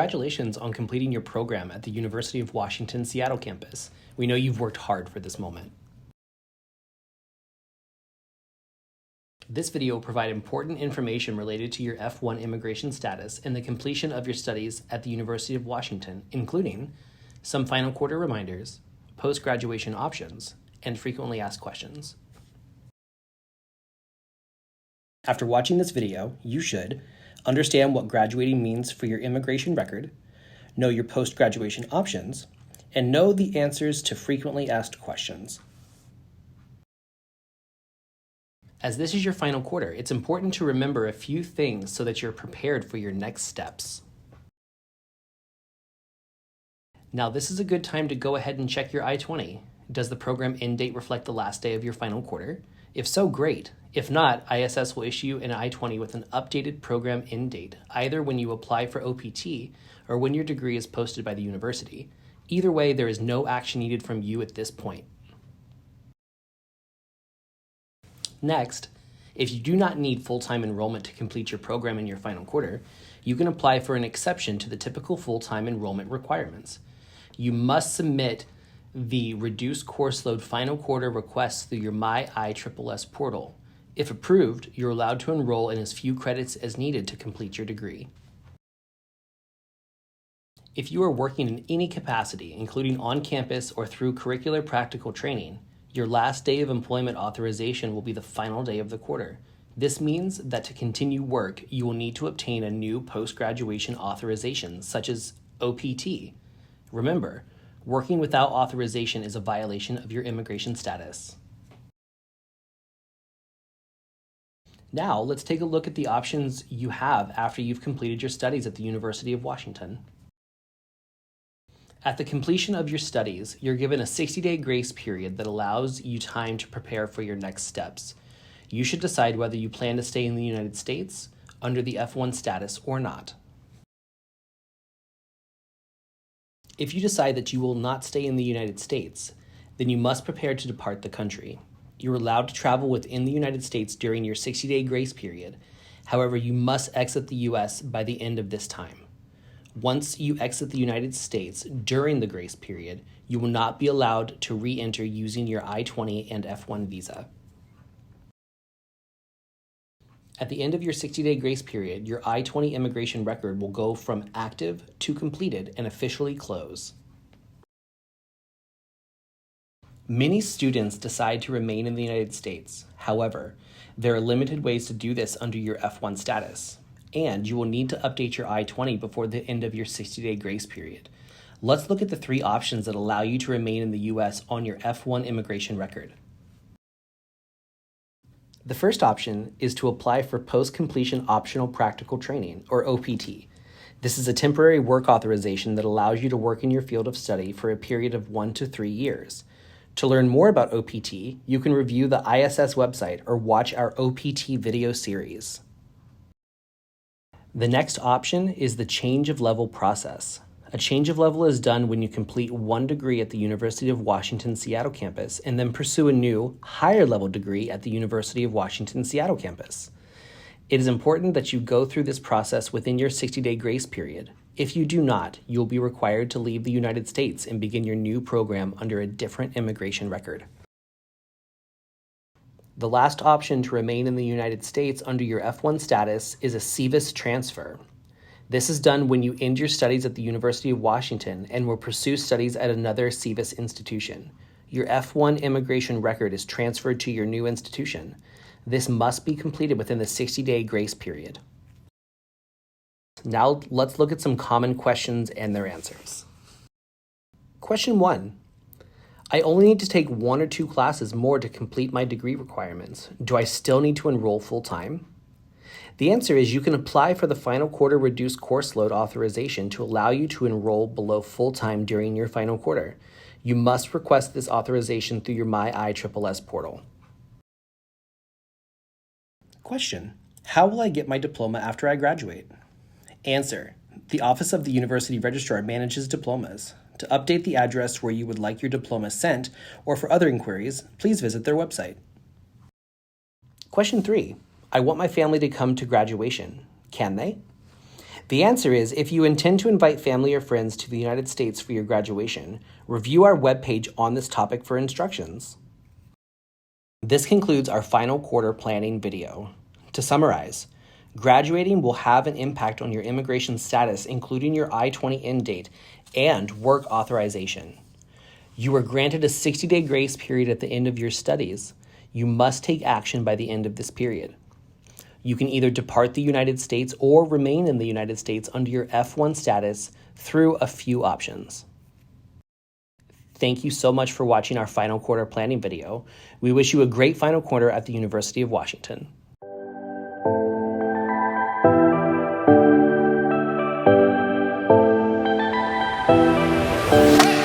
Congratulations on completing your program at the University of Washington Seattle campus. We know you've worked hard for this moment. This video will provide important information related to your F1 immigration status and the completion of your studies at the University of Washington, including some final quarter reminders, post-graduation options, and frequently asked questions. After watching this video, you should understand what graduating means for your immigration record, know your post-graduation options, and know the answers to frequently asked questions. As this is your final quarter, it's important to remember a few things so that you're prepared for your next steps. Now, this is a good time to go ahead and check your I-20. Does the program end date reflect the last day of your final quarter? If so, great. If not, ISS will issue an I-20 with an updated program end date, either when you apply for OPT or when your degree is posted by the university. Either way, there is no action needed from you at this point. Next, if you do not need full-time enrollment to complete your program in your final quarter, you can apply for an exception to the typical full-time enrollment requirements. You must submit the reduced course load final quarter requests through your MyISSS portal. If approved, you're allowed to enroll in as few credits as needed to complete your degree. If you are working in any capacity, including on campus or through curricular practical training, your last day of employment authorization will be the final day of the quarter. This means that to continue work, you will need to obtain a new post-graduation authorization, such as OPT. Remember, working without authorization is a violation of your immigration status. Now, let's take a look at the options you have after you've completed your studies at the University of Washington. At the completion of your studies, you're given a 60-day grace period that allows you time to prepare for your next steps. You should decide whether you plan to stay in the United States under the F1 status or not. If you decide that you will not stay in the United States, then you must prepare to depart the country. You're allowed to travel within the United States during your 60-day grace period. However, you must exit the U.S. by the end of this time. Once you exit the United States during the grace period, you will not be allowed to re-enter using your I-20 and F1 visa. At the end of your 60-day grace period, your I-20 immigration record will go from active to completed and officially close. Many students decide to remain in the United States. However, there are limited ways to do this under your F1 status, and you will need to update your I-20 before the end of your 60-day grace period. Let's look at the three options that allow you to remain in the U.S. on your F1 immigration record. The first option is to apply for Post-Completion Optional Practical Training, or OPT. This is a temporary work authorization that allows you to work in your field of study for a period of 1 to 3 years. To learn more about OPT, you can review the ISS website or watch our OPT video series. The next option is the change of level process. A change of level is done when you complete one degree at the University of Washington Seattle campus and then pursue a new, higher level degree at the University of Washington Seattle campus. It is important that you go through this process within your 60-day grace period. If you do not, you'll be required to leave the United States and begin your new program under a different immigration record. The last option to remain in the United States under your F1 status is a SEVIS transfer. This is done when you end your studies at the University of Washington and will pursue studies at another SEVIS institution. Your F1 immigration record is transferred to your new institution. This must be completed within the 60-day grace period. Now let's look at some common questions and their answers. Question 1. I only need to take 1 or 2 classes more to complete my degree requirements. Do I still need to enroll full-time? The answer is you can apply for the final quarter reduced course load authorization to allow you to enroll below full-time during your final quarter. You must request this authorization through your MyISSS portal. Question: how will I get my diploma after I graduate? Answer: the Office of the University Registrar manages diplomas. To update the address where you would like your diploma sent, or for other inquiries, please visit their website. Question 3. I want my family to come to graduation. Can they? The answer is, if you intend to invite family or friends to the United States for your graduation, review our webpage on this topic for instructions. This concludes our final quarter planning video. To summarize, graduating will have an impact on your immigration status, including your I-20 end date and work authorization. You are granted a 60-day grace period at the end of your studies. You must take action by the end of this period. You can either depart the United States or remain in the United States under your F1 status through a few options. Thank you so much for watching our final quarter planning video. We wish you a great final quarter at the University of Washington. Hey!